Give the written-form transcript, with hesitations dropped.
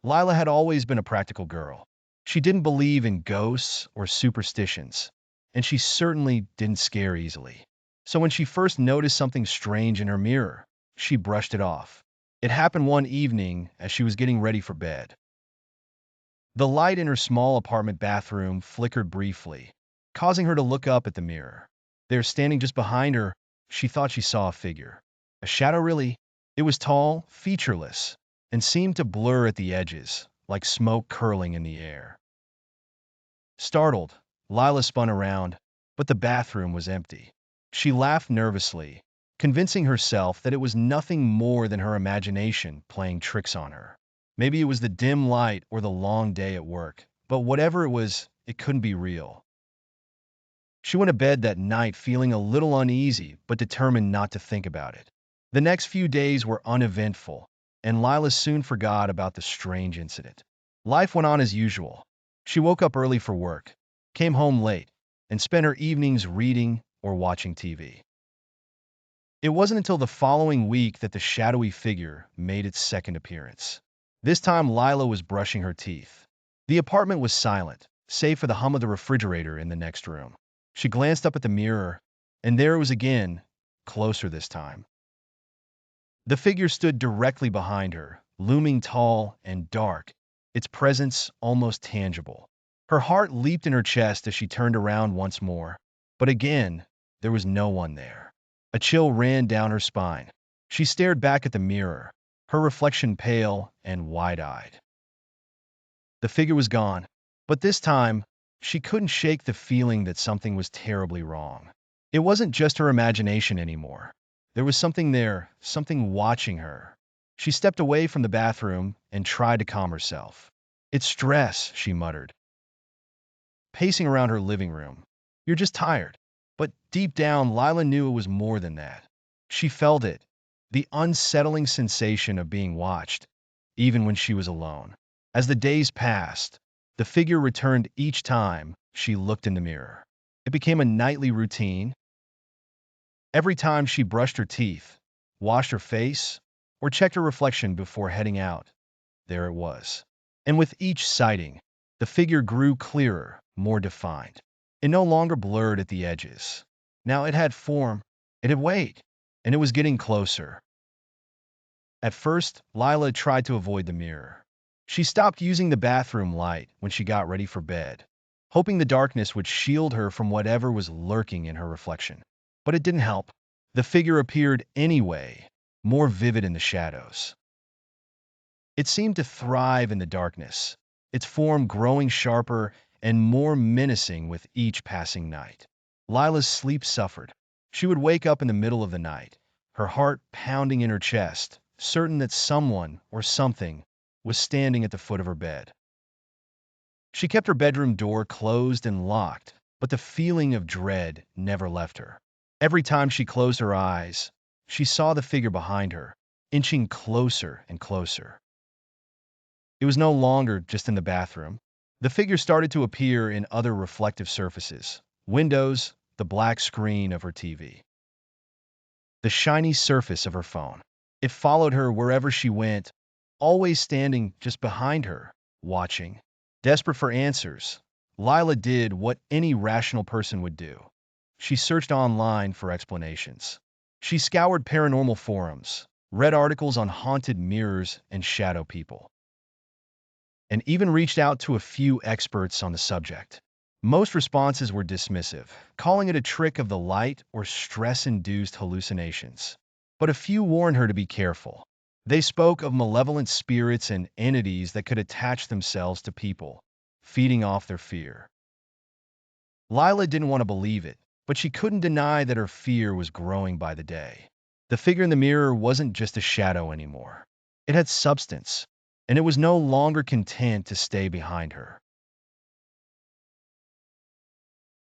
Lila had always been a practical girl. She didn't believe in ghosts or superstitions, and she certainly didn't scare easily. So when she first noticed something strange in her mirror, she brushed it off. It happened one evening as she was getting ready for bed. The light in her small apartment bathroom flickered briefly, causing her to look up at the mirror. There, standing just behind her, she thought she saw a figure. A shadow, really. It was tall, featureless, and seemed to blur at the edges, like smoke curling in the air. Startled, Lila spun around, but the bathroom was empty. She laughed nervously, convincing herself that it was nothing more than her imagination playing tricks on her. Maybe it was the dim light or the long day at work, but whatever it was, it couldn't be real. She went to bed that night feeling a little uneasy, but determined not to think about it. The next few days were uneventful, and Lila soon forgot about the strange incident. Life went on as usual. She woke up early for work, came home late, and spent her evenings reading or watching TV. It wasn't until the following week that the shadowy figure made its second appearance. This time Lila was brushing her teeth. The apartment was silent, save for the hum of the refrigerator in the next room. She glanced up at the mirror, and there it was again, closer this time. The figure stood directly behind her, looming tall and dark, its presence almost tangible. Her heart leaped in her chest as she turned around once more. But again, there was no one there. A chill ran down her spine. She stared back at the mirror, her reflection pale and wide-eyed. The figure was gone, but this time, she couldn't shake the feeling that something was terribly wrong. It wasn't just her imagination anymore. There was something there, something watching her. She stepped away from the bathroom and tried to calm herself. "It's stress," she muttered, pacing around her living room. "You're just tired." But deep down, Lila knew it was more than that. She felt it, the unsettling sensation of being watched, even when she was alone. As the days passed, the figure returned each time she looked in the mirror. It became a nightly routine. Every time she brushed her teeth, washed her face, or checked her reflection before heading out, there it was. And with each sighting, the figure grew clearer, more defined. It no longer blurred at the edges. Now it had form, it had weight, and it was getting closer. At first, Lila tried to avoid the mirror. She stopped using the bathroom light when she got ready for bed, hoping the darkness would shield her from whatever was lurking in her reflection. But it didn't help. The figure appeared anyway, more vivid in the shadows. It seemed to thrive in the darkness, its form growing sharper and more menacing with each passing night. Lila's sleep suffered. She would wake up in the middle of the night, her heart pounding in her chest, certain that someone or something was standing at the foot of her bed. She kept her bedroom door closed and locked, but the feeling of dread never left her. Every time she closed her eyes, she saw the figure behind her, inching closer and closer. It was no longer just in the bathroom. The figure started to appear in other reflective surfaces, windows, the black screen of her TV, the shiny surface of her phone. It followed her wherever she went, always standing just behind her, watching. Desperate for answers, Lila did what any rational person would do. She searched online for explanations. She scoured paranormal forums, read articles on haunted mirrors and shadow people, and even reached out to a few experts on the subject. Most responses were dismissive, calling it a trick of the light or stress-induced hallucinations. But a few warned her to be careful. They spoke of malevolent spirits and entities that could attach themselves to people, feeding off their fear. Lila didn't want to believe it, but she couldn't deny that her fear was growing by the day. The figure in the mirror wasn't just a shadow anymore. It had substance, and it was no longer content to stay behind her.